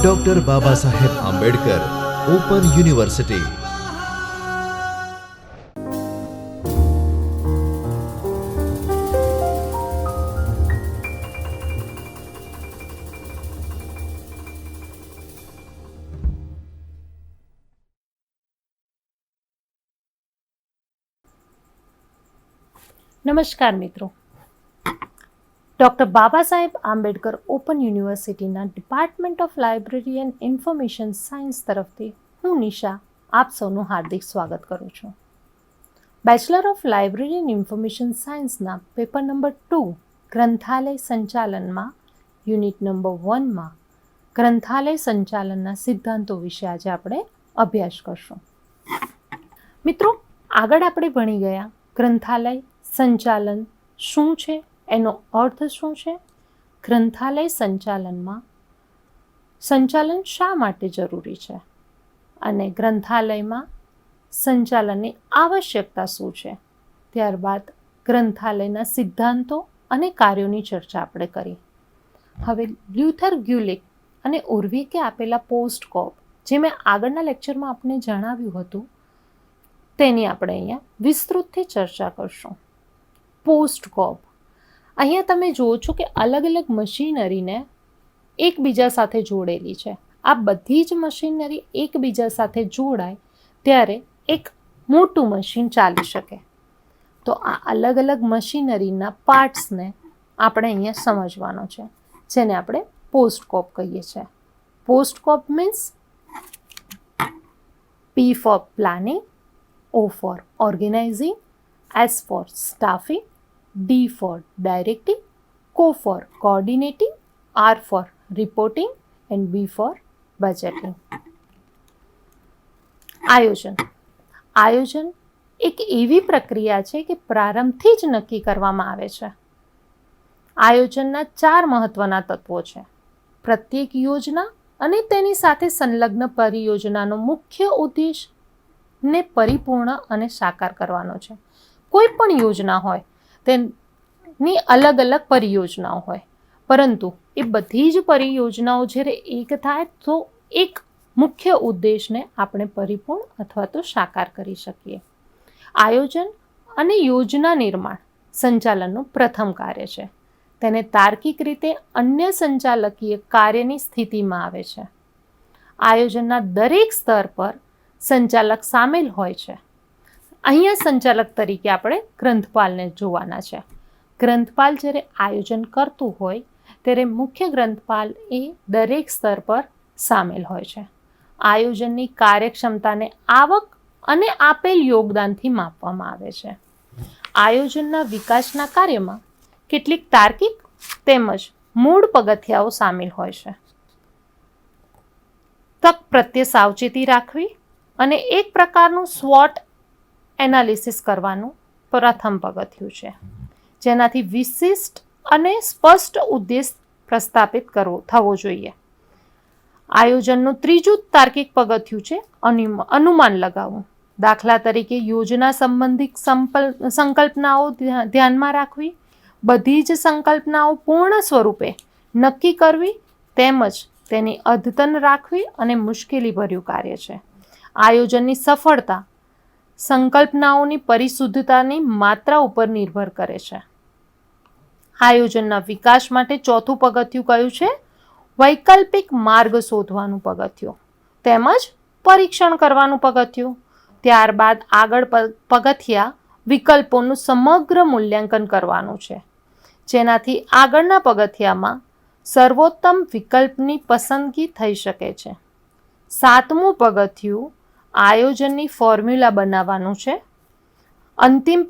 Doctor Baba Saheb Ambedkar open university. નમસ્કાર મિત્રો, doctor Baba Saheb Ambedkar open યુનિવર્સિટીના department of library and information science તરફથી હું નિશા આપ સૌનું હાર્દિક સ્વાગત કરું છું. Bachelor of library and information સાયન્સના પેપર નંબર 2 ગ્રંથાલય સંચાલનમાં યુનિટ નંબર 1માં ગ્રંથાલય સંચાલનના સિદ્ધાંતો વિશે આજે આપણે અભ્યાસ કરશું. મિત્રો, આગળ આપણે ભણી ગયા ગ્રંથાલય સંચાલન શું છે, એનો અર્થ શું છે, ગ્રંથાલય સંચાલનમાં સંચાલન શા માટે જરૂરી છે અને ગ્રંથાલયમાં સંચાલનની આવશ્યકતા શું છે. ત્યારબાદ ગ્રંથાલયના સિદ્ધાંતો અને કાર્યોની ચર્ચા આપણે કરી. હવે લ્યુથર ગ્યુલિક અને ઉર્વિકે આપેલા પોસ્ટકોપ, જે મેં આગળના લેક્ચરમાં આપને જણાવ્યું હતું, તેની આપણે અહીંયા વિસ્તૃતથી ચર્ચા કરશું. પોસ્ટકોપ, અહીંયા તમે જુઓ છો કે અલગ અલગ મશીનરીને એકબીજા સાથે જોડેલી છે. આ બધી જ મશીનરી એકબીજા સાથે જોડાય ત્યારે એક મોટું મશીન ચાલી શકે. તો આ અલગ અલગ મશીનરીના પાર્ટ્સને આપણે અહીંયા સમજવાનો છે, જેને આપણે પોસ્ટકોપ કહીએ છીએ. પોસ્ટકોપ means P for planning, O for organizing, S for staffing, D for directing, C for coordinating, R for reporting and B for budgeting. આયોજન એક એવી પ્રક્રિયા છે કે પ્રારંભથી જ નક્કી કરવામાં આવે છે. આયોજનના 4 મહત્વના તત્વો છે. પ્રત્યેક યોજના અને તેની સાથે સંલગ્ન પરિયોજનાનો મુખ્ય ઉદ્દેશ ને પરિપૂર્ણ અને સાકાર કરવાનો છે. કોઈ પણ યોજના હોય તેની અલગ અલગ પરિયોજનાઓ હોય, પરંતુ એ બધી જ પરિયોજનાઓ જ્યારે એક થાય તો એક મુખ્ય ઉદ્દેશને આપણે પરિપૂર્ણ અથવા તો સાકાર કરી શકીએ. આયોજન અને યોજના નિર્માણ સંચાલનનું પ્રથમ કાર્ય છે. તેને તાર્કિક રીતે અન્ય સંચાલકીય કાર્યની સ્થિતિમાં આવે છે. આયોજનના દરેક સ્તર પર સંચાલક સામેલ હોય છે. અહીંયા સંચાલક તરીકે આપણે ગ્રંથપાલને જોવાના છે. ગ્રંથપાલ જ્યારે આયોજન કરતું હોય ત્યારે મુખ્ય ગ્રંથપાલ એ દરેક સ્તર પર સામેલ હોય છે. આયોજનની કાર્યક્ષમતાને આવક અને આપેલ યોગદાનથી માપવામાં આવે છે. આયોજનના વિકાસના કાર્યમાં કેટલીક તાર્કિક તેમજ મૂળ પગથિયાઓ સામેલ હોય છે. તક પ્રત્યે સાવચેતી રાખવી અને એક પ્રકારનું SWOT એનાલિસિસ કરવાનું પ્રથમ પગથિયું છે, જેનાથી વિશિષ્ટ અને સ્પષ્ટ ઉદ્દેશ પ્રસ્થાપિત થવો જોઈએ. આયોજનનું ત્રીજું તાર્કિક પગથિયું છે અનુમાન લગાવવું. દાખલા તરીકે યોજના સંબંધિત સંકલ્પનાઓ ધ્યાનમાં રાખવી, બધી જ સંકલ્પનાઓ પૂર્ણ સ્વરૂપે નક્કી કરવી તેમજ તેની અદ્યતન રાખવી અને મુશ્કેલીભર્યું કાર્ય છે. આયોજનની સફળતા સંકલ્પનાઓની પરિશુદ્ધતાની માત્રા ઉપર નિર્ભર કરે છે. આયોજનના વિકાસ માટે ચોથું પગથિયું કયું છે? વૈકલ્પિક માર્ગ શોધવાનું પગથિયું તેમજ પરીક્ષણ કરવાનું પગથિયું. ત્યારબાદ આગળ પગથિયા વિકલ્પોનું સમગ્ર મૂલ્યાંકન કરવાનું છે, જેનાથી આગળના પગથિયામાં સર્વોત્તમ વિકલ્પની પસંદગી થઈ શકે છે. 7મું પગથિયું આયોજનની ફોર્મ્યુલા બનાવવાનું છે. અંતિમ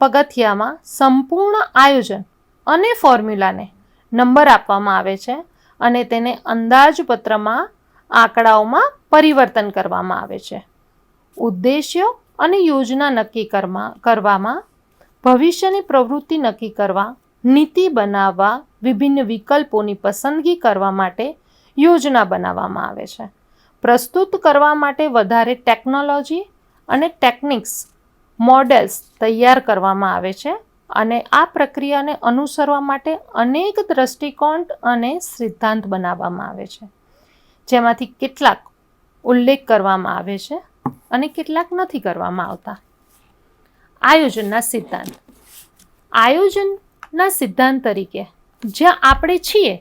પગથિયામાં સંપૂર્ણ આયોજન અને ફોર્મ્યુલાને નંબર આપવામાં આવે છે અને તેને અંદાજપત્રમાં આંકડાઓમાં પરિવર્તન કરવામાં આવે છે. ઉદ્દેશ્યો અને યોજના નક્કી કરવામાં, ભવિષ્યની પ્રવૃત્તિ નક્કી કરવા, નીતિ બનાવવા, વિભિન્ન વિકલ્પોની પસંદગી કરવા માટે યોજના બનાવવામાં આવે છે. પ્રસ્તુત કરવા માટે વધારે ટેકનોલોજી અને ટેકનિક્સ મોડેલ્સ તૈયાર કરવામાં આવે છે અને આ પ્રક્રિયાને અનુસરવા માટે અનેક દ્રષ્ટિકોણ અને સિદ્ધાંત બનાવવામાં આવે છે, જેમાંથી કેટલાક ઉલ્લેખ કરવામાં આવે છે અને કેટલાક નથી કરવામાં આવતા. આયોજનના સિદ્ધાંત. આયોજનના સિદ્ધાંત તરીકે જ્યાં આપણે છીએ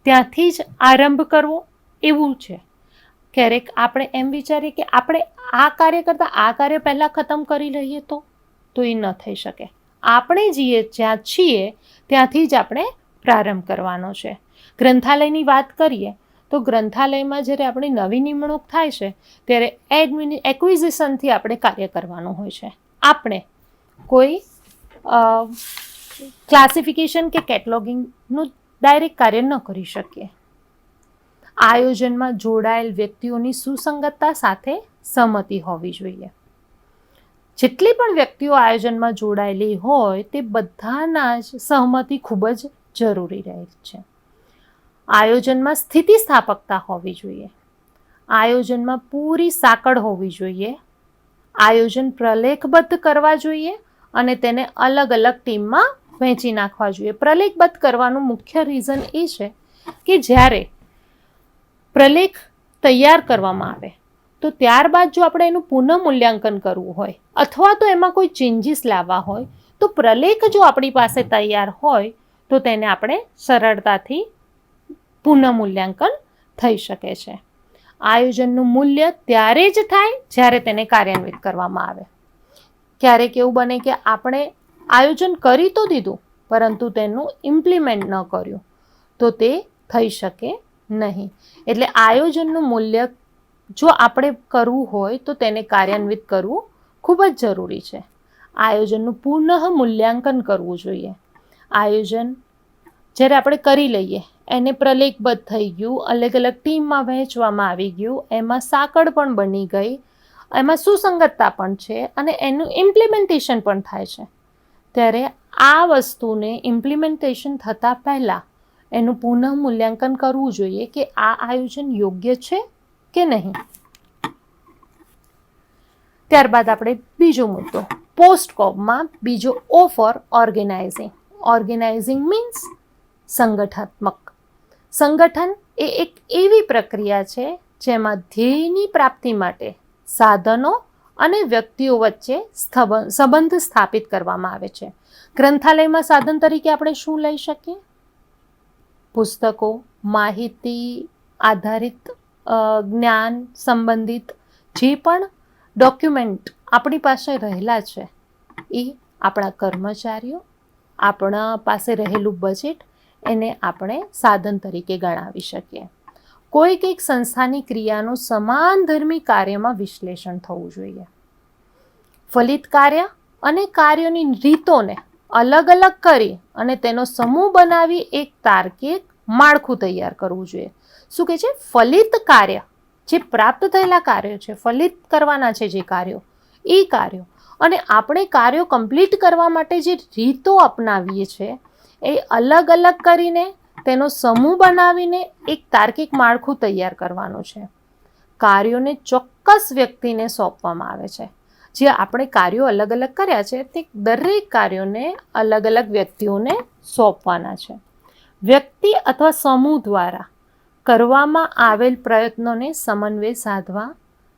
ત્યાંથી જ આરંભ કરવો એવું છે. ક્યારેક આપણે એમ વિચારીએ કે આપણે આ કાર્ય કરતાં આ કાર્ય પહેલાં ખતમ કરી લઈએ તો એ ન થઈ શકે. આપણે જ્યાં છીએ ત્યાંથી જ આપણે પ્રારંભ કરવાનો છે. ગ્રંથાલયની વાત કરીએ તો ગ્રંથાલયમાં જ્યારે આપણી નવી નિમણૂક થાય છે ત્યારે એક્વિઝિશનથી આપણે કાર્ય કરવાનું હોય છે. આપણે કોઈ ક્લાસિફિકેશન કે કેટલોગિંગનું ડાયરેક્ટ કાર્ય ન કરી શકીએ. આયોજનમાં જોડાયેલ વ્યક્તિઓની સુસંગતતા સાથે સહમતિ હોવી જોઈએ. જેટલી પણ વ્યક્તિઓ આયોજનમાં જોડાયેલી હોય તે બધાના જ સહમતિ ખૂબ જ જરૂરી રહે છે. આયોજનમાં સ્થિતિસ્થાપકતા હોવી જોઈએ. આયોજનમાં પૂરી સાંકળ હોવી જોઈએ. આયોજન પ્રલેખબદ્ધ કરવા જોઈએ અને તેને અલગ અલગ ટીમમાં વહેંચી નાખવા જોઈએ. પ્રલેખબદ્ધ કરવાનું મુખ્ય રીઝન એ છે કે જ્યારે પ્રલેખ તૈયાર કરવામાં આવે તો ત્યારબાદ જો આપણે એનું પુનઃમૂલ્યાંકન કરવું હોય અથવા તો એમાં કોઈ ચેન્જીસ લાવવા હોય તો પ્રલેખ જો આપણી પાસે તૈયાર હોય તો તેને આપણે સરળતાથી પુનઃમૂલ્યાંકન થઈ શકે છે. આયોજનનું મૂલ્ય ત્યારે જ થાય જ્યારે તેને કાર્યાન્વિત કરવામાં આવે. ક્યારેક એવું બને કે આપણે આયોજન કરી તો દીધું પરંતુ તેનું ઇમ્પ્લિમેન્ટ ન કર્યું તો તે થઈ શકે નહીં. એટલે આયોજનનું મૂલ્ય જો આપણે કરવું હોય તો તેને કાર્યાન્વિત કરવું ખૂબ જ જરૂરી છે. આયોજનનું પુનઃ મૂલ્યાંકન કરવું જોઈએ. આયોજન જ્યારે આપણે કરી લઈએ એને પ્રલેખબદ્ધ થઈ ગયું, અલગ અલગ ટીમમાં વહેંચવામાં આવી ગયું, એમાં સાંકળ પણ બની ગઈ, એમાં સુસંગતતા પણ છે અને એનું ઇમ્પ્લિમેન્ટેશન પણ થાય છે. ત્યારે આ વસ્તુને ઇમ્પ્લિમેન્ટેશન થતાં પહેલાં એનું પુનઃ મૂલ્યાંકન કરવું જોઈએ કે આ આયોજન યોગ્ય છે કે નહીં. ત્યારબાદ આપણે બીજો મુદ્દો પોસ્ટકોબમાં બીજો O for organising. Organising means સંગઠનાત્મક. સંગઠન એ એક એવી પ્રક્રિયા છે જેમાં ધ્યેયની પ્રાપ્તિ માટે સાધનો અને વ્યક્તિઓ વચ્ચે સંબંધ સ્થાપિત કરવામાં આવે છે. ગ્રંથાલયમાં સાધન તરીકે આપણે શું લઈ શકીએ? પુસ્તકો, માહિતી આધારિત જ્ઞાન સંબંધિત જે પણ ડોક્યુમેન્ટ આપણી પાસે રહેલા છે એ આપણા કર્મચારીઓ, આપણા પાસે રહેલું બજેટ એને આપણે સાધન તરીકે ગણાવી શકીએ. કોઈક એક સંસ્થાની ક્રિયાનું સમાનધર્મી કાર્યમાં વિશ્લેષણ થવું જોઈએ. ફલિત કાર્ય અને કાર્યોની રીતોને અલગ અલગ કરી અને તેનો સમૂહ બનાવી એક તાર્કિક માળખું તૈયાર કરવું જોઈએ. શું કહે છે? ફલિત કાર્ય, જે પ્રાપ્ત થયેલા કાર્યો છે, ફલિત કરવાના છે જે કાર્યો, એ કાર્યો અને આપણે કાર્યો કમ્પ્લીટ કરવા માટે જે રીતો અપનાવીએ છીએ એ અલગ અલગ કરીને તેનો સમૂહ બનાવીને એક તાર્કિક માળખું તૈયાર કરવાનું છે. કાર્યોને ચોક્કસ વ્યક્તિને સોંપવામાં આવે છે. જે આપણે કાર્યો અલગ અલગ કર્યા છે તે દરેક કાર્યોને અલગ અલગ વ્યક્તિઓને સોંપવાના છે. વ્યક્તિ અથવા સમૂહ દ્વારા કરવામાં આવેલ પ્રયત્નોને સમન્વય સાધવા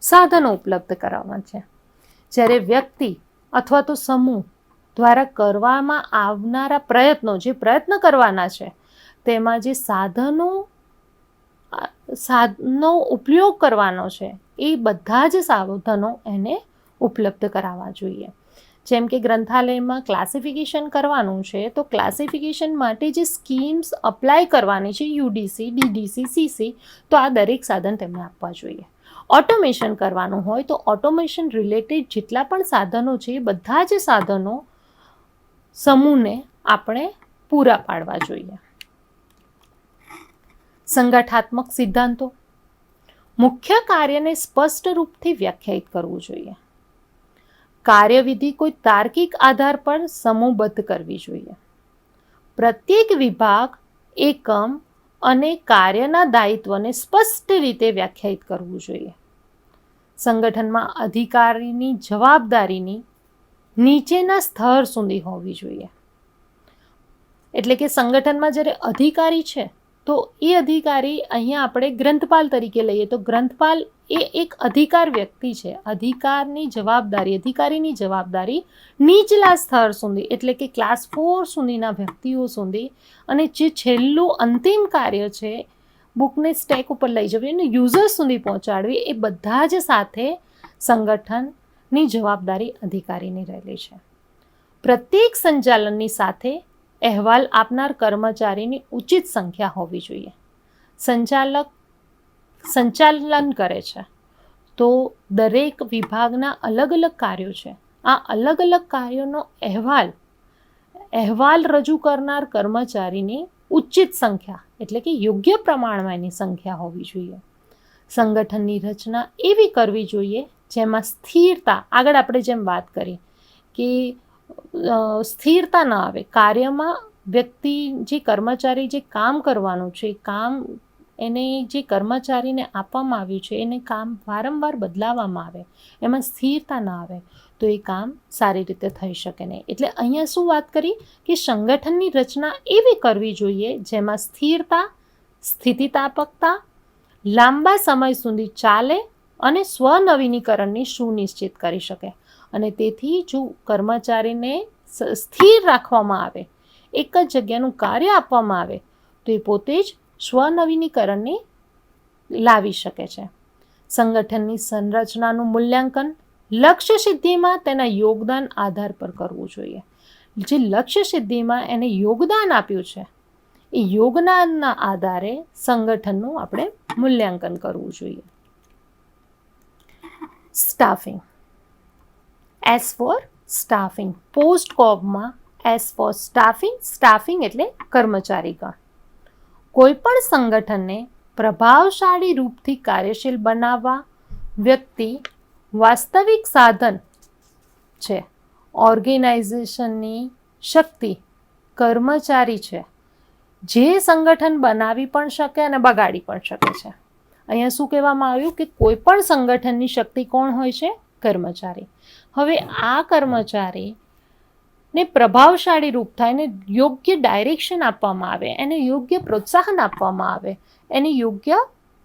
સાધનો ઉપલબ્ધ કરાવવા છે. જ્યારે વ્યક્તિ અથવા તો સમૂહ દ્વારા કરવામાં આવનારા પ્રયત્નો, જે પ્રયત્ન કરવાના છે તેમાં જે સાધનો ઉપયોગ કરવાનો છે એ બધા જ સાધનો એને ઉપલબ્ધ કરાવવા જોઈએ. જેમ કે ગ્રંથાલયમાં ક્લાસિફિકેશન કરવાનું છે તો ક્લાસિફિકેશન માટે જે સ્કીમ્સ અપ્લાય કરવાની છે યુડીસી, ડીડીસી, સીસી, તો આ દરેક સાધન તેમને આપવા જોઈએ. ઓટોમેશન કરવાનું હોય તો ઓટોમેશન રિલેટેડ જેટલા પણ સાધનો છે એ બધા જ સાધનો સમૂહને આપણે પૂરા પાડવા જોઈએ. સંગઠનાત્મક સિદ્ધાંતો. મુખ્ય કાર્યને સ્પષ્ટ રૂપથી વ્યાખ્યાયિત કરવું જોઈએ. કાર્યવિધિ કોઈ તાર્કિક આધાર પર સમૂહબદ્ધ કરવી જોઈએ. પ્રત્યેક વિભાગ, એકમ અને કાર્યના દાયિત્વને સ્પષ્ટ રીતે વ્યાખ્યાયિત કરવું જોઈએ. સંગઠનમાં અધિકારીની જવાબદારીની નીચેના સ્તર સુધી હોવી જોઈએ. એટલે કે સંગઠનમાં જ્યારે અધિકારી છે તો એ અધિકારી અહીંયા આપણે ગ્રંથપાલ તરીકે લઈએ તો ગ્રંથપાલ એ એક અધિકાર વ્યક્તિ છે. અધિકારીની જવાબદારી નીચલા સ્તર સુધી એટલે કે ક્લાસ 4 સુધીના વ્યક્તિઓ સુધી અને જે છેલ્લું અંતિમ કાર્ય છે બુકને સ્ટેક ઉપર લઈ જવી અને યુઝર્સ સુધી પહોંચાડવી એ બધા જ સાથે સંગઠનની જવાબદારી અધિકારીની રહેલી છે. પ્રત્યેક સંચાલનની સાથે અહેવાલ આપનાર કર્મચારીની ઉચિત સંખ્યા હોવી જોઈએ. સંચાલન કરે છે તો દરેક વિભાગના અલગ અલગ કાર્યો છે. આ અલગ અલગ કાર્યોનો અહેવાલ રજૂ કરનાર કર્મચારીની ઉચિત સંખ્યા એટલે કે યોગ્ય પ્રમાણમાં એની સંખ્યા હોવી જોઈએ. સંગઠનની રચના એવી કરવી જોઈએ જેમાં સ્થિરતા, આગળ આપણે જેમ વાત કરી કે સ્થિરતા ન આવે કાર્યમાં. વ્યક્તિ જે કર્મચારી જે કામ કરવાનું છે કામ એને જે કર્મચારીને આપવામાં આવ્યું છે એને કામ વારંવાર બદલાવવામાં આવે, એમાં સ્થિરતા ન આવે તો એ કામ સારી રીતે થઈ શકે નહીં. એટલે અહીંયા શું વાત કરી કે સંગઠનની રચના એવી કરવી જોઈએ જેમાં સ્થિરતા, સ્થિતિસ્થાપકતા, લાંબા સમય સુધી ચાલે અને સ્વનવીનીકરણની સુનિશ્ચિત કરી શકે. અને તેથી જો કર્મચારીને સ્થિર રાખવામાં આવે, એક જ જગ્યાનું કાર્ય આપવામાં આવે તો એ પોતે જ સ્વનવીનીકરણની લાવી શકે છે. સંગઠનની સંરચનાનું મૂલ્યાંકન લક્ષ્ય સિદ્ધિમાં તેના યોગદાન આધાર પર કરવું જોઈએ. જે લક્ષ્ય સિદ્ધિમાં એને યોગદાન આપ્યું છે એ યોગદાનના આધારે સંગઠનનું આપણે મૂલ્યાંકન કરવું જોઈએ. Staffing. S for staffing. Post કોબમાં એસ ફોર સ્ટાફિંગ એટલે કર્મચારીગણ. કોઈ પણ સંગઠનને પ્રભાવશાળી રૂપથી કાર્યશીલ બનાવવા વ્યક્તિ વાસ્તવિક સાધન છે. ઓર્ગેનાઇઝેશનની શક્તિ કર્મચારી છે જે સંગઠન બનાવી પણ શકે અને બગાડી પણ શકે છે. અહીંયા શું કહેવામાં આવ્યું કે કોઈ પણ સંગઠનની શક્તિ કોણ હોય છે? કર્મચારી. હવે આ કર્મચારીને પ્રભાવશાળી રૂપ થાય, એને યોગ્ય ડાયરેક્શન આપવામાં આવે, એને યોગ્ય પ્રોત્સાહન આપવામાં આવે,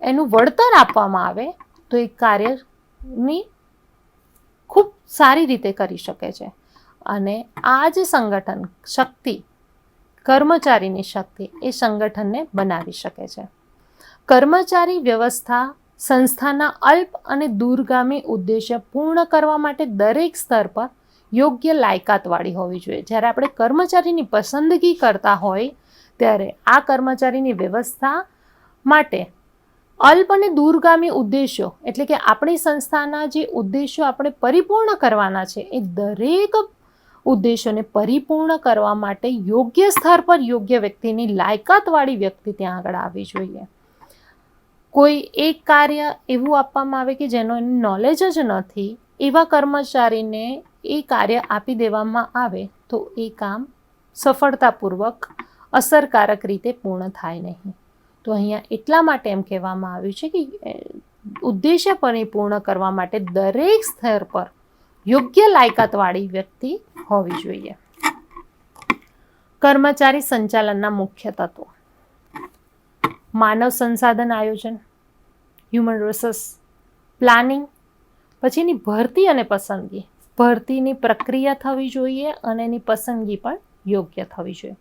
એનું વળતર આપવામાં આવે તો એ કાર્યની ખૂબ સારી રીતે કરી શકે છે. અને આ જે સંગઠન શક્તિ, કર્મચારીની શક્તિ એ સંગઠનને બનાવી શકે છે. કર્મચારી વ્યવસ્થા સંસ્થાના અલ્પ અને દૂરગામી ઉદ્દેશ્ય પૂર્ણ કરવા માટે દરેક સ્તર પર યોગ્ય લાયકાતવાળી હોવી જોઈએ. જ્યારે આપણે કર્મચારીની પસંદગી કરતા હોય ત્યારે આ કર્મચારીની વ્યવસ્થા માટે અલ્પ અને દૂરગામી ઉદ્દેશ્યો એટલે કે આપણી સંસ્થાના જે ઉદ્દેશ્યો આપણે પરિપૂર્ણ કરવાના છે એ દરેક ઉદ્દેશોને પરિપૂર્ણ કરવા માટે યોગ્ય સ્તર પર યોગ્ય વ્યક્તિની લાયકાતવાળી વ્યક્તિ ત્યાં આગળ આવવી જોઈએ. કોઈ એક કાર્ય એવું આપવામાં આવે કે જેનો એને નોલેજ જ નથી, એવા કર્મચારીને એ કાર્ય આપી દેવામાં આવે તો એ કામ સફળતાપૂર્વક અસરકારક રીતે પૂર્ણ થાય નહીં. તો અહીંયા એટલા માટે એમ કહેવામાં આવ્યું છે કે ઉદ્દેશ્ય પરિપૂર્ણ કરવા માટે દરેક સ્તર પર યોગ્ય લાયકાતવાળી વ્યક્તિ હોવી જોઈએ. કર્મચારી સંચાલનના મુખ્ય તત્વો. માનવ સંસાધન આયોજન, હ્યુમન રિસોર્સ પ્લાનિંગ, પછી એની ભરતી અને પસંદગી. ભરતીની પ્રક્રિયા થવી જોઈએ અને એની પસંદગી પણ યોગ્ય થવી જોઈએ.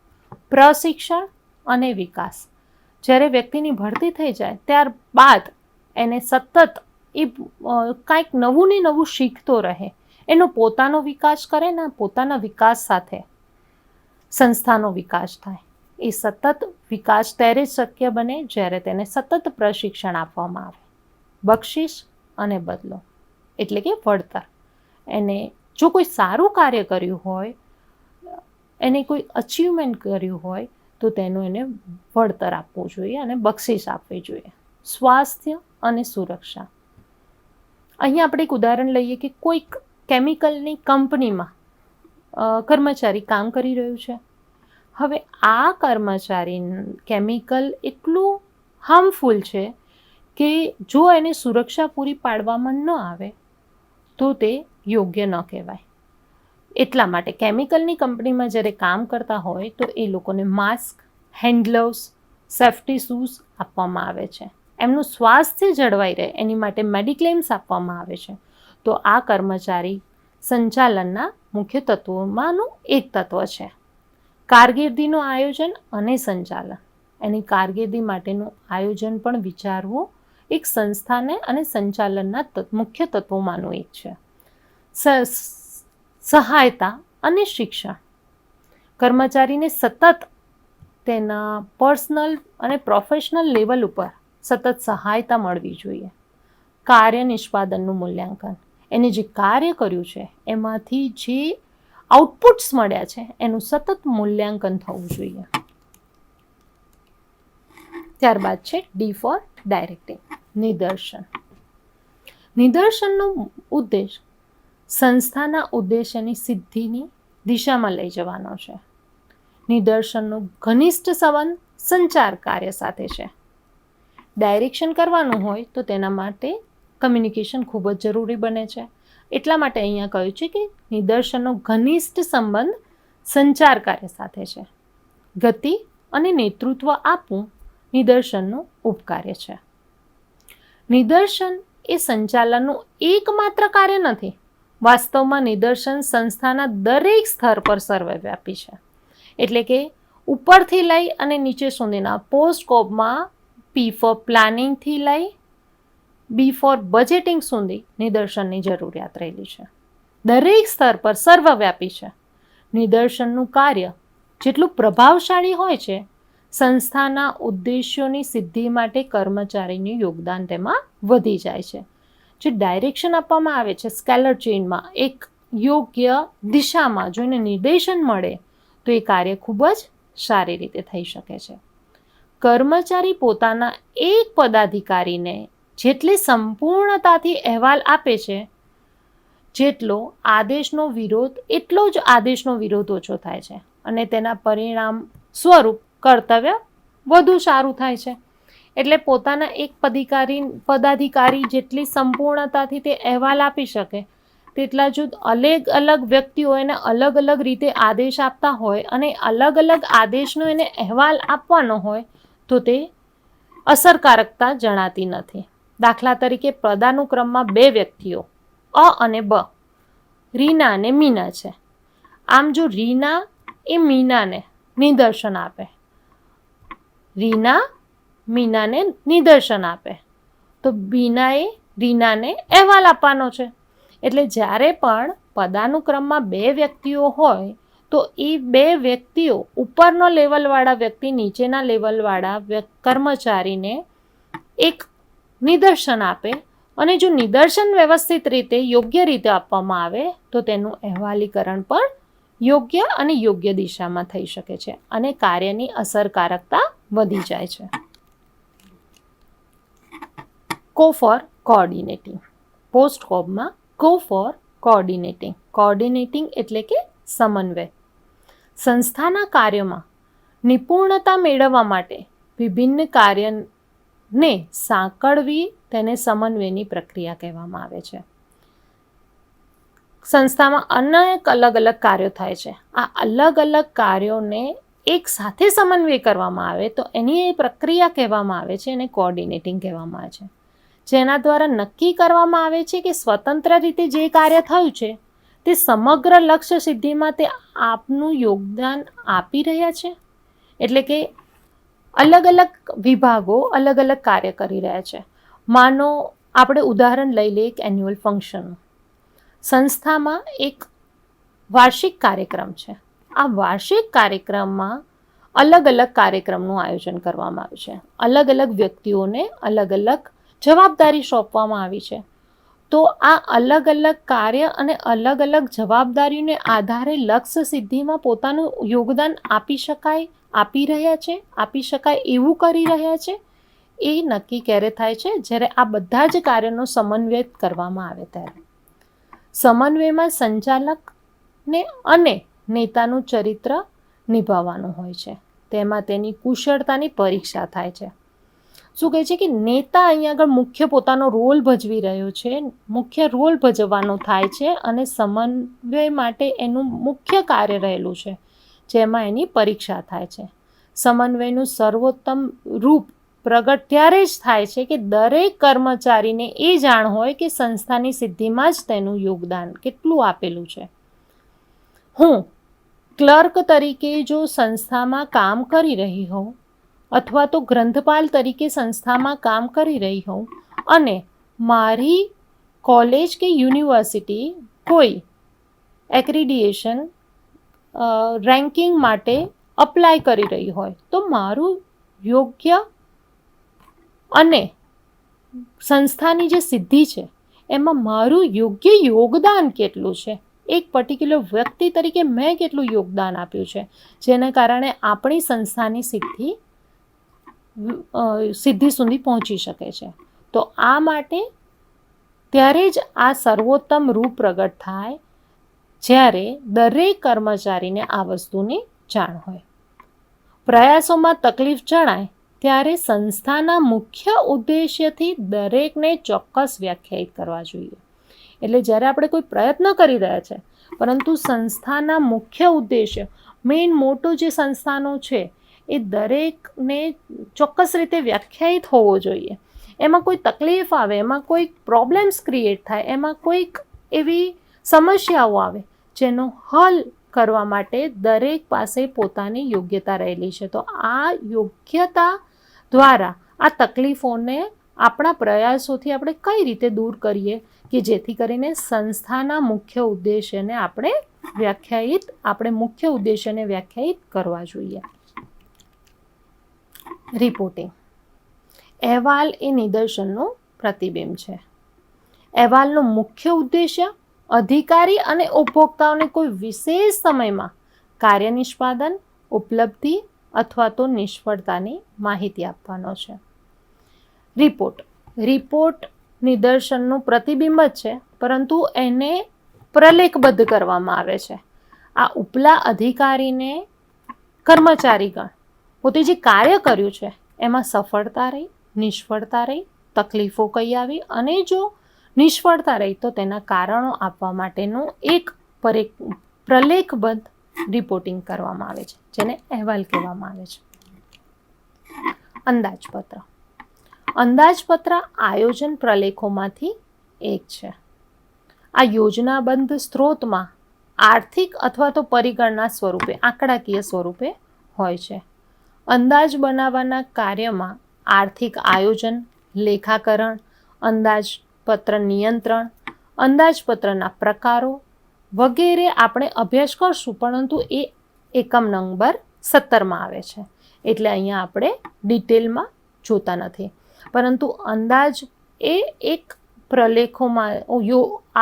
પ્રશિક્ષણ અને વિકાસ. જ્યારે વ્યક્તિની ભરતી થઈ જાય ત્યારબાદ એને સતત એ કાંઈક નવું ને નવું શીખતો રહે, એનો પોતાનો વિકાસ કરે ને પોતાના વિકાસ સાથે સંસ્થાનો વિકાસ થાય. એ સતત વિકાસ ત્યારે જ શક્ય બને જ્યારે તેને સતત પ્રશિક્ષણ આપવામાં આવે. બક્ષિસ અને બદલો એટલે કે વળતર. એને જો કોઈ સારું કાર્ય કર્યું હોય, એને કોઈ અચીવમેન્ટ કર્યું હોય તો તેનું એને વળતર આપવું જોઈએ અને બક્ષિસ આપવી જોઈએ. સ્વાસ્થ્ય અને સુરક્ષા. અહીંયા આપણે એક ઉદાહરણ લઈએ કે કોઈક કેમિકલની કંપનીમાં કર્મચારી કામ કરી રહ્યું છે. હવે આ કર્મચારી કેમિકલ એટલું હાર્મફુલ છે કે જો એને સુરક્ષા પૂરી પાડવામાં ન આવે તો તે યોગ્ય ન કહેવાય. એટલા માટે કેમિકલની કંપનીમાં જ્યારે કામ કરતા હોય તો એ લોકોને mask, hand gloves, safety shoes આપવામાં આવે છે. એમનું સ્વાસ્થ્ય જળવાઈ રહે એની માટે મેડિક્લેમ્સ આપવામાં આવે છે. તો આ કર્મચારી સંચાલનના મુખ્ય તત્વોમાંનું એક તત્વ છે. કારકિર્દીનું આયોજન અને સંચાલન. એની કારકિર્દી માટેનું આયોજન પણ વિચારવું એક સંસ્થાને અને સંચાલનના મુખ્ય તત્વોમાંનું એક છે. સહાયતા અને શિક્ષણ. કર્મચારીને સતત તેના પર્સનલ અને પ્રોફેશનલ લેવલ ઉપર સતત સહાયતા મળવી જોઈએ. કાર્ય નિષ્પાદનનું મૂલ્યાંકન. એને જે કાર્ય કર્યું છે એમાંથી જે આઉટપુટ્સ મળ્યા છે એનું સતત મૂલ્યાંકન થવું જોઈએ. ત્યારબાદ છે ડી ફોર ડાયરેક્ટિંગ, નિદર્શન. નિદર્શનનો ઉદ્દેશ સંસ્થાના ઉદ્દેશ્યની સિદ્ધિની દિશામાં લઈ જવાનો છે. નિદર્શનનો ઘનિષ્ઠ સંબંધ સંચાર કાર્ય સાથે છે. ડાયરેક્શન કરવાનું હોય તો તેના માટે કમ્યુનિકેશન ખૂબ જ જરૂરી બને છે. એટલા માટે અહીંયા કહ્યું છે કે નિદર્શનનો ઘનિષ્ઠ સંબંધ સંચાર કાર્ય સાથે છે. ગતિ અને નેતૃત્વ આપવું નિદર્શનનું ઉપકાર્ય છે. નિદર્શન એ સંચાલનનું એકમાત્ર કાર્ય નથી. વાસ્તવમાં નિદર્શન સંસ્થાના દરેક સ્તર પર સર્વવ્યાપી છે. એટલે કે ઉપરથી લઈ અને નીચે સુધીના પોસ્ટકોપમાં પી ફોર પ્લાનિંગથી લઈ બી ફોર બજેટિંગ સુધી નિદર્શનની જરૂરિયાત રહેલી છે. દરેક સ્તર પર સર્વવ્યાપી છે. નિદર્શનનું કાર્ય જેટલું પ્રભાવશાળી હોય છે, સંસ્થાના ઉદ્દેશ્યોની સિદ્ધિ માટે કર્મચારીનું યોગદાન તેમાં વધી જાય છે. જે ડાયરેક્શન આપવામાં આવે છે સ્કેલર ચેઇનમાં એક યોગ્ય દિશામાં જોઈને નિર્દેશન મળે તો એ કાર્ય ખૂબ જ સારી રીતે થઈ શકે છે. કર્મચારી પોતાના એક પદાધિકારીને જેટલી સંપૂર્ણતાથી અહેવાલ આપે છે, જેટલો આદેશનો વિરોધ એટલો જ આદેશનો વિરોધ ઓછો થાય છે અને તેના પરિણામ સ્વરૂપ કર્તવ્ય વધુ સારું થાય છે. એટલે પોતાના એક પદાધિકારી જેટલી સંપૂર્ણતાથી તે અહેવાલ આપી શકે તેટલા જ અલગ અલગ વ્યક્તિઓ એને અલગ અલગ રીતે આદેશ આપતા હોય અને અલગ અલગ આદેશનો એને અહેવાલ આપવાનો હોય તો તે અસરકારકતા જણાતી નથી. દાખલા તરીકે પદાનુક્રમમાં 2 વ્યક્તિઓ અ અને બ, રીના અને મીના છે. આમ જો રીના એ મીનાને નિદર્શન આપે, રીના મીનાને નિદર્શન આપે તો બીનાએ રીનાને અહેવાલ આપવાનો છે. એટલે જ્યારે પણ પદાનુક્રમમાં 2 વ્યક્તિઓ હોય તો એ 2 વ્યક્તિઓ ઉપરનો લેવલવાળા વ્યક્તિ નીચેના લેવલવાળા કર્મચારીને એક નિદર્શન આપે અને જો નિદર્શન વ્યવસ્થિત રીતે યોગ્ય રીતે આપવામાં આવે તો તેનું અહેવાલીકરણ પણ યોગ્ય અને યોગ્ય દિશામાં થઈ શકે છે અને કાર્યની અસરકારકતા વધી જાય છે. કો ફોર કોઓર્ડિનેટિંગ. પોસ્ટકોપમાં કો ફોર કોઓર્ડિનેટિંગ. કોઓર્ડિનેટિંગ એટલે કે સમન્વય. સંસ્થાના કાર્યોમાં નિપુણતા મેળવવા માટે વિભિન્ન કાર્યને સાંકળવી તેને સમન્વયની પ્રક્રિયા કહેવામાં આવે છે. સંસ્થામાં અનેક અલગ અલગ કાર્યો થાય છે. આ અલગ અલગ કાર્યોને એક સાથે સમન્વય કરવામાં આવે તો એની એ પ્રક્રિયા કહેવામાં આવે છે, એને કોઓર્ડિનેટિંગ કહેવામાં આવે છે. જેના દ્વારા નક્કી કરવામાં આવે છે કે સ્વતંત્ર રીતે જે કાર્ય થયું છે તે સમગ્ર લક્ષ્ય સિદ્ધિમાં તે આપનું યોગદાન આપી રહ્યા છે. એટલે કે અલગ અલગ વિભાગો અલગ અલગ કાર્ય કરી રહ્યા છે. માનો આપણે ઉદાહરણ લઈ લઈએ એક એન્યુઅલ ફંક્શન. સંસ્થામાં એક વાર્ષિક કાર્યક્રમ છે. આ વાર્ષિક કાર્યક્રમમાં અલગ અલગ કાર્યક્રમનું આયોજન કરવામાં આવ્યું છે. અલગ અલગ વ્યક્તિઓને અલગ અલગ જવાબદારી સોંપવામાં આવી છે. તો આ અલગ અલગ કાર્ય અને અલગ અલગ જવાબદારીઓને આધારે લક્ષ્ય સિદ્ધિમાં પોતાનું યોગદાન આપી શકાય એવું કરી રહ્યા છે એ નક્કી ક્યારે થાય છે? જ્યારે આ બધા જ કાર્યનો સમન્વય કરવામાં આવે ત્યારે. સમન્વયમાં સંચાલકને અને નેતાનું ચરિત્ર નિભાવવાનું હોય છે. તેમાં તેની કુશળતાની પરીક્ષા થાય છે. શું કહે છે કે નેતા અહીંયા આગળ મુખ્ય પોતાનો રોલ ભજવી રહ્યો છે, મુખ્ય રોલ ભજવવાનો થાય છે અને સમન્વય માટે એનું મુખ્ય કાર્ય રહેલું છે, જેમાં એની પરીક્ષા થાય છે. સમન્વયનું સર્વોત્તમ રૂપ પ્રગટ ત્યારે જ થાય છે કે દરેક કર્મચારીને એ જાણ હોય કે સંસ્થાની સિદ્ધિમાં જ તેનું યોગદાન કેટલું આપેલું છે. હું ક્લર્ક તરીકે જો સંસ્થામાં કામ કરી રહી હોઉં અથવા તો ગ્રંથપાલ તરીકે સંસ્થામાં કામ કરી રહી હોઉં અને મારી કોલેજ કે યુનિવર્સિટી કોઈ એક્રિડિએશન રેન્કિંગ માટે અપ્લાય કરી રહી હોય તો મારું યોગ્ય અને સંસ્થાની જે સિદ્ધિ છે એમાં મારું યોગ્ય યોગદાન કેટલું છે, એક પર્ટિક્યુલર વ્યક્તિ તરીકે મેં કેટલું યોગદાન આપ્યું છે, જેના કારણે આપણી સંસ્થાની સિદ્ધિ સુધી પહોંચી શકે છે. તો આ માટે ત્યારે જ આ સર્વોત્તમ રૂપ પ્રગટ થાય જ્યારે દરેક કર્મચારીને આ વસ્તુની જાણ હોય. પ્રયાસોમાં તકલીફ જણાય ત્યારે સંસ્થાના મુખ્ય ઉદ્દેશ્યથી દરેકને ચોક્કસ વ્યાખ્યાયિત કરવા જોઈએ. એટલે જ્યારે આપણે કોઈ પ્રયત્ન કરી રહ્યા છે પરંતુ સંસ્થાના મુખ્ય ઉદ્દેશ્ય મેઇન મોટો જે સંસ્થાનો છે એ દરેકને ચોક્કસ રીતે વ્યાખ્યાયિત હોવો જોઈએ. એમાં કોઈ તકલીફ આવે, એમાં કોઈ પ્રોબ્લેમ્સ ક્રિએટ થાય, એમાં કોઈક એવી સમસ્યાઓ આવે જેનો હલ કરવા માટે દરેક પાસે પોતાની યોગ્યતા રહેલી છે. તો આ યોગ્યતા દ્વારા આ તકલીફોને આપણા પ્રયાસોથી આપણે કઈ રીતે દૂર કરીએ કે જેથી કરીને સંસ્થાના મુખ્ય ઉદ્દેશ્યને આપણે મુખ્ય ઉદ્દેશ્યને વ્યાખ્યાયિત કરવા જોઈએ. રિપોર્ટિંગ. અહેવાલ એ નિદર્શનનું પ્રતિબિંબ છે. અહેવાલનો મુખ્ય ઉદ્દેશ્ય અધિકારી અને ઉપભોક્તાઓને કોઈ વિશેષ સમયમાં કાર્ય નિષ્પાદન, ઉપલબ્ધિ અથવા તો નિષ્ફળતાની માહિતી આપવાનો છે. રિપોર્ટ નિદર્શનનું પ્રતિબિંબ જ છે પરંતુ એને પ્રલેખબદ્ધ કરવામાં આવે છે. આ ઉપલા અધિકારીને કર્મચારીગણ પોતે જે કાર્ય કર્યું છે એમાં સફળતા રહી, નિષ્ફળતા રહી, તકલીફો કઈ આવી અને જો નિષ્ફળતા રહી તો તેના કારણો આપવા માટેનું એક પ્રલેખબદ્ધ રિપોર્ટિંગ કરવામાં આવે છે, જેને અહેવાલ કહેવામાં આવે છે. અંદાજપત્ર. અંદાજપત્ર આયોજન પ્રલેખોમાંથી એક છે. આ યોજનાબદ્ધ સ્ત્રોતમાં આર્થિક અથવા તો પરિગણના સ્વરૂપે, આંકડાકીય સ્વરૂપે હોય છે. અંદાજ બનાવવાના કાર્યમાં આર્થિક આયોજન, લેખાકરણ, અંદાજપત્ર નિયંત્રણ, અંદાજપત્રના પ્રકારો વગેરે આપણે અભ્યાસ કરશું, પરંતુ એ એકમ નંબર 17માં આવે છે એટલે અહીંયા આપણે ડિટેલમાં જોતા નથી. પરંતુ અંદાજ એ એક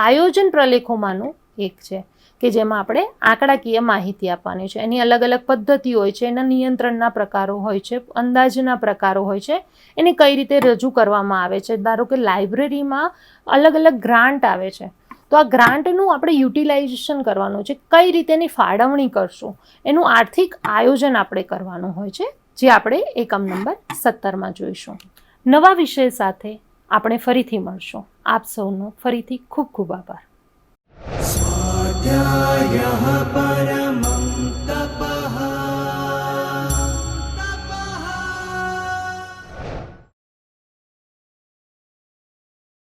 આયોજન પ્રલેખોમાંનું એક છે કે જેમાં આપણે આંકડાકીય માહિતી આપવાની છે. એની અલગ અલગ પદ્ધતિઓ હોય છે, એના નિયંત્રણના પ્રકારો હોય છે, અંદાજના પ્રકારો હોય છે, એને કઈ રીતે રજૂ કરવામાં આવે છે. ધારો કે લાઇબ્રેરીમાં અલગ અલગ ગ્રાન્ટ આવે છે તો આ ગ્રાન્ટનું આપણે યુટિલાઇઝેશન કરવાનું છે, કઈ રીતે એની ફાળવણી કરશું એનું આર્થિક આયોજન આપણે કરવાનું હોય છે, જે આપણે એકમ નંબર 17માં જોઈશું. નવા વિષય સાથે આપણે ફરીથી મળશું. આપ સૌનો ફરીથી ખૂબ ખૂબ આભાર. स्वाध्यायः परमं तप